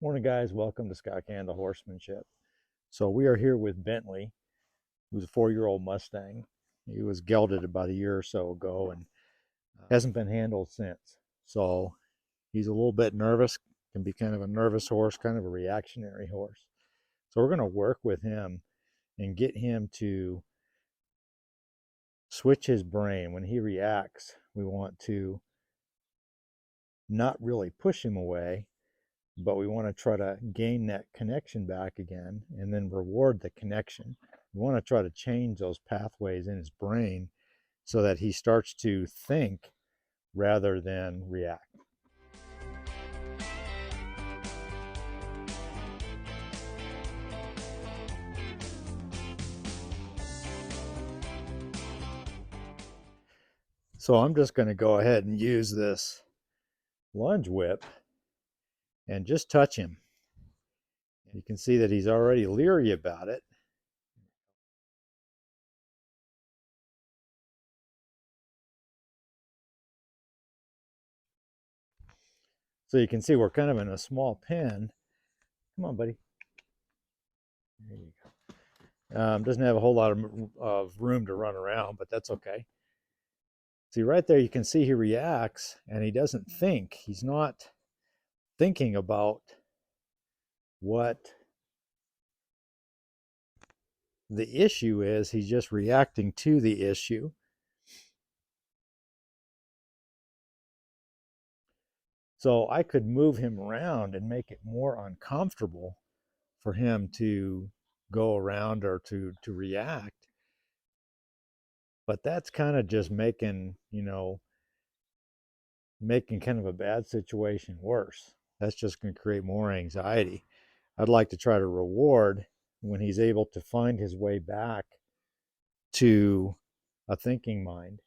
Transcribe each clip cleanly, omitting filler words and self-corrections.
Morning, guys. Welcome to Scott Candle Horsemanship. So we are here with Bentley, who's a 4-year-old Mustang. He was gelded about a year or so ago and hasn't been handled since. So he's a little bit nervous, can be kind of a nervous horse, kind of a reactionary horse. So we're going to work with him and get him to switch his brain. When he reacts, we want to not really push him away, but we want to try to gain that connection back again and then reward the connection. We want to try to change those pathways in his brain so that he starts to think rather than react. So I'm just going to go ahead and use this lunge whip and just touch him. You can see that he's already leery about it. So you can see we're kind of in a small pen. Come on, buddy. There you go. Doesn't have a whole lot of room to run around, but that's okay. See, right there, you can see he reacts and he doesn't think. He's not thinking about what the issue is. He's just reacting to the issue. So I could move him around and make it more uncomfortable for him to go around or to react. But that's kind of just making kind of a bad situation worse. That's just going to create more anxiety. I'd like to try to reward when he's able to find his way back to a thinking mind.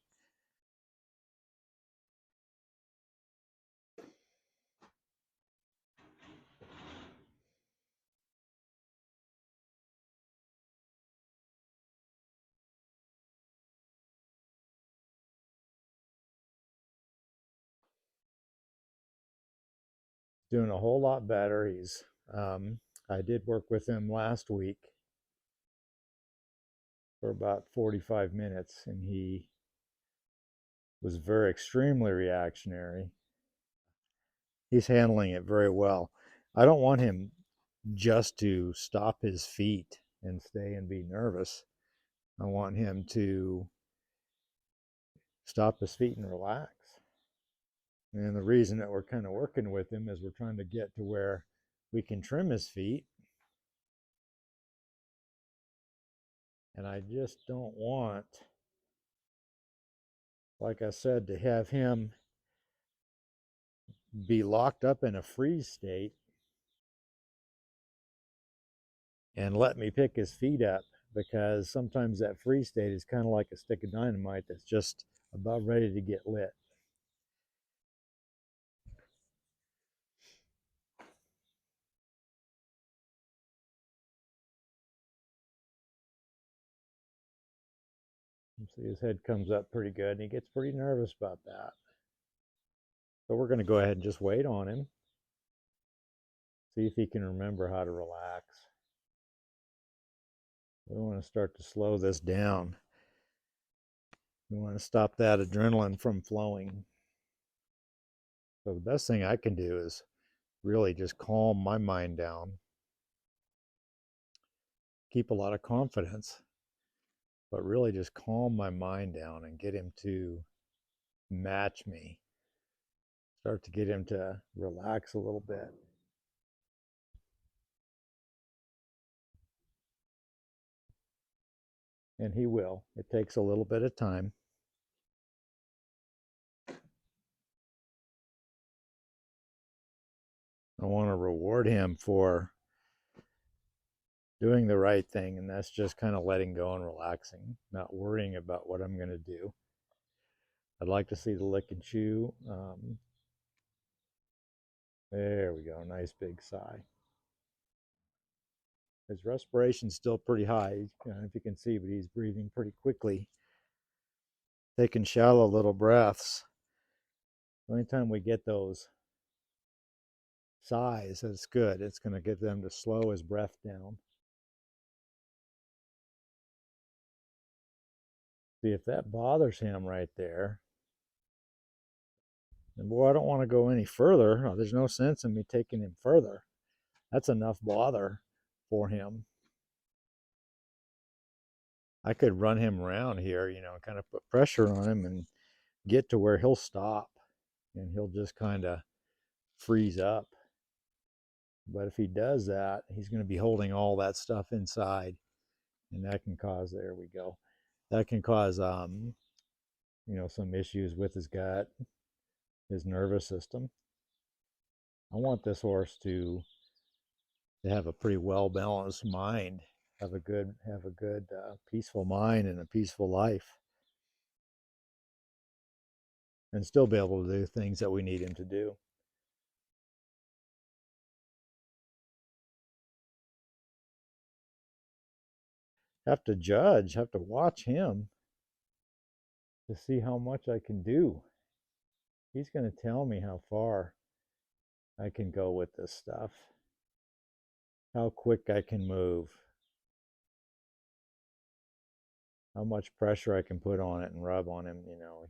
Doing a whole lot better. I did work with him last week for about 45 minutes, and he was very extremely reactionary. He's handling it very well. I don't want him just to stop his feet and stay and be nervous. I want him to stop his feet and relax. And the reason that we're kind of working with him is we're trying to get to where we can trim his feet. And I just don't want, like I said, to have him be locked up in a freeze state and let me pick his feet up, because sometimes that freeze state is kind of like a stick of dynamite that's just about ready to get lit. You see his head comes up pretty good and he gets pretty nervous about that. So we're going to go ahead and just wait on him. See if he can remember how to relax. We want to start to slow this down. We want to stop that adrenaline from flowing. So the best thing I can do is really just calm my mind down. Keep a lot of confidence, but really just calm my mind down and get him to match me. Start to get him to relax a little bit. And he will. It takes a little bit of time. I want to reward him for doing the right thing, and that's just kind of letting go and relaxing, not worrying about what I'm going to do. I'd like to see the lick and chew. There we go. Nice big sigh. His respiration's still pretty high. I don't know if you can see, but he's breathing pretty quickly, taking shallow little breaths. Anytime we get those size, that's good. It's going to get them to slow his breath down. See if that bothers him right there. And boy, I don't want to go any further. No, there's no sense in me taking him further. That's enough bother for him. I could run him around here, kind of put pressure on him and get to where he'll stop and he'll just kind of freeze up. But if he does that, he's going to be holding all that stuff inside, and that can cause, there we go, that can cause, some issues with his gut, his nervous system. I want this horse to have a pretty well balanced mind, have a good, peaceful mind and a peaceful life, and still be able to do things that we need him to do. Have to judge, have to watch him to see how much I can do. He's going to tell me how far I can go with this stuff, how quick I can move, how much pressure I can put on it and rub on him.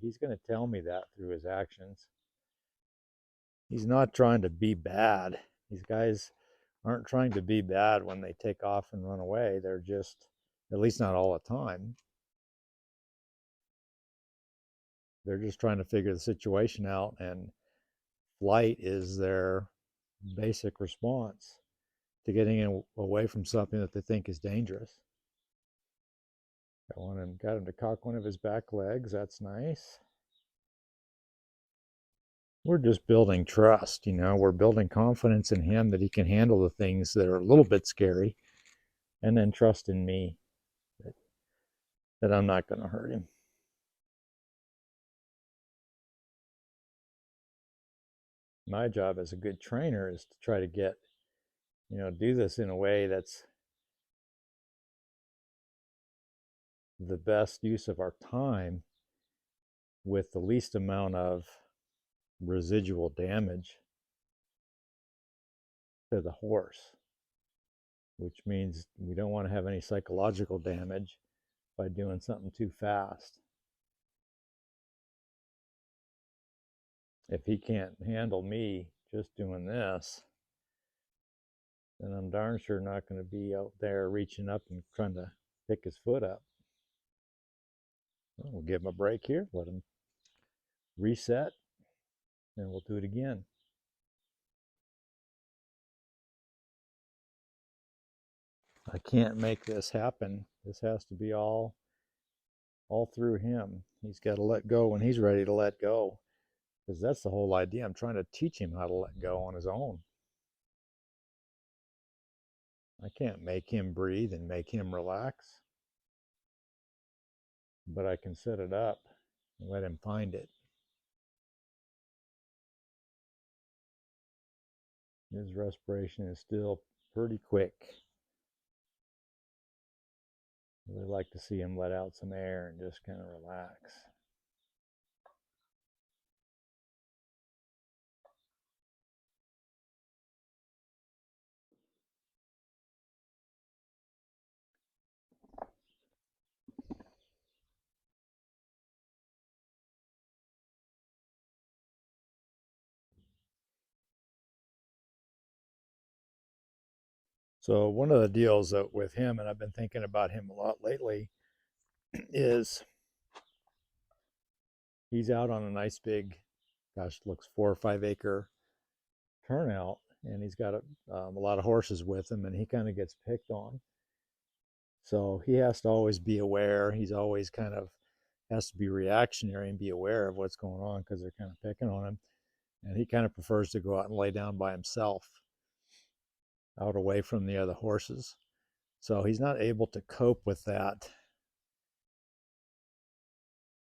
He's going to tell me that through his actions. He's not trying to be bad. These guys aren't trying to be bad when they take off and run away. They're just, at least not all the time, they're just trying to figure the situation out, and flight is their basic response to getting away from something that they think is dangerous. Got him to cock one of his back legs. That's nice. We're just building trust, we're building confidence in him that he can handle the things that are a little bit scary, and then trust in me that I'm not going to hurt him. My job as a good trainer is to try to get, do this in a way that's the best use of our time with the least amount of residual damage to the horse, which means we don't want to have any psychological damage by doing something too fast. If he can't handle me just doing this, then I'm darn sure not going to be out there reaching up and trying to pick his foot up. We'll give him a break here, let him reset, and we'll do it again. I can't make this happen. This has to be all through him. He's got to let go when he's ready to let go, because that's the whole idea. I'm trying to teach him how to let go on his own. I can't make him breathe and make him relax, but I can set it up and let him find it. His respiration is still pretty quick. I really like to see him let out some air and just kind of relax. So one of the deals with him, and I've been thinking about him a lot lately, is he's out on a nice big, gosh, looks 4 or 5 acre turnout, and he's got a lot of horses with him, and he kind of gets picked on. So he has to always be aware. He's always kind of has to be reactionary and be aware of what's going on, because they're kind of picking on him. And he kind of prefers to go out and lay down by himself, out away from the other horses. So he's not able to cope with that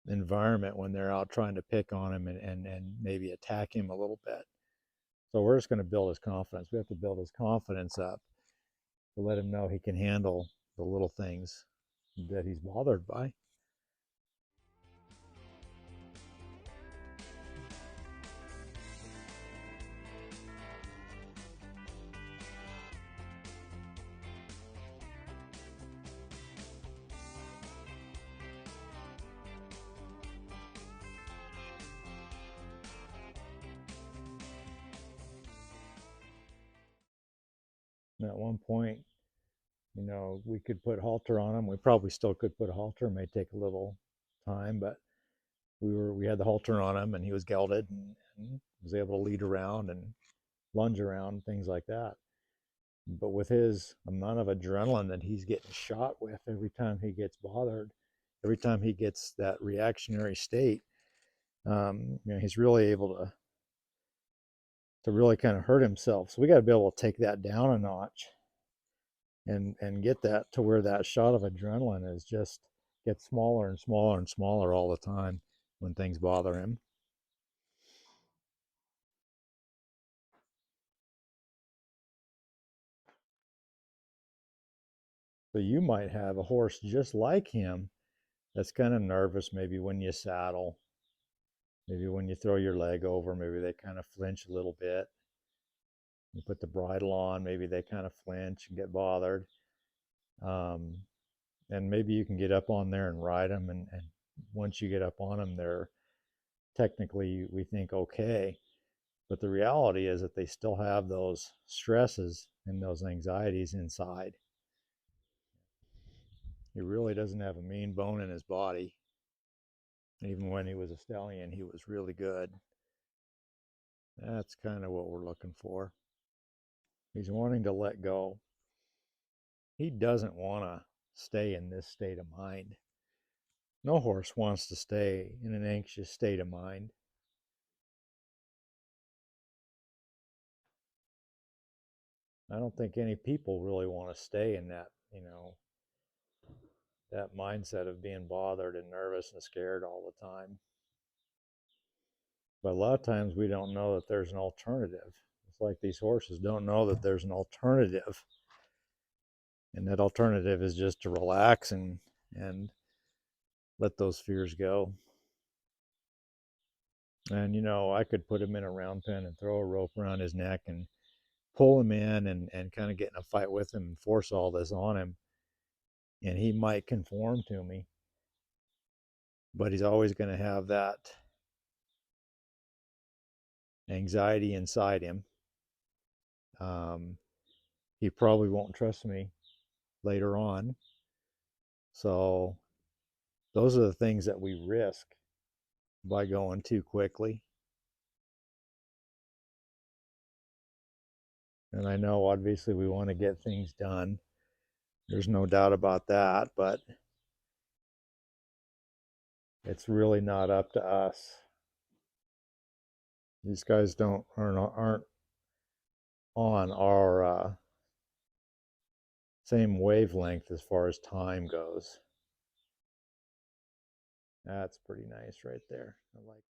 environment when they're out trying to pick on him and maybe attack him a little bit. So we're just going to build his confidence. We have to build his confidence up to let him know he can handle the little things that he's bothered by. And at one point, we could put halter on him. We probably still could put a halter. It may take a little time, but we had the halter on him, and he was gelded and was able to lead around and lunge around, things like that. But with his amount of adrenaline that he's getting shot with every time he gets bothered, every time he gets that reactionary state, he's really able to really kind of hurt himself. So we got to be able to take that down a notch and get that to where that shot of adrenaline is just gets smaller and smaller and smaller all the time when things bother him. So you might have a horse just like him that's kind of nervous maybe when you saddle, maybe when you throw your leg over, maybe they kind of flinch a little bit. You put the bridle on, maybe they kind of flinch and get bothered. Um, and maybe you can get up on there and ride them. And once you get up on them, they're technically, we think, okay. But the reality is that they still have those stresses and those anxieties inside. He really doesn't have a mean bone in his body. Even when he was a stallion, he was really good. That's kind of what we're looking for. He's wanting to let go. He doesn't want to stay in this state of mind. No horse wants to stay in an anxious state of mind. I don't think any people really want to stay in that, that mindset of being bothered and nervous and scared all the time. But a lot of times we don't know that there's an alternative. It's like these horses don't know that there's an alternative. And that alternative is just to relax and let those fears go. And I could put him in a round pen and throw a rope around his neck and pull him in and kind of get in a fight with him and force all this on him. And he might conform to me, but he's always going to have that anxiety inside him. He probably won't trust me later on. So those are the things that we risk by going too quickly. And I know obviously we want to get things done. There's no doubt about that, but it's really not up to us. These guys aren't on our same wavelength as far as time goes. That's pretty nice right there. I like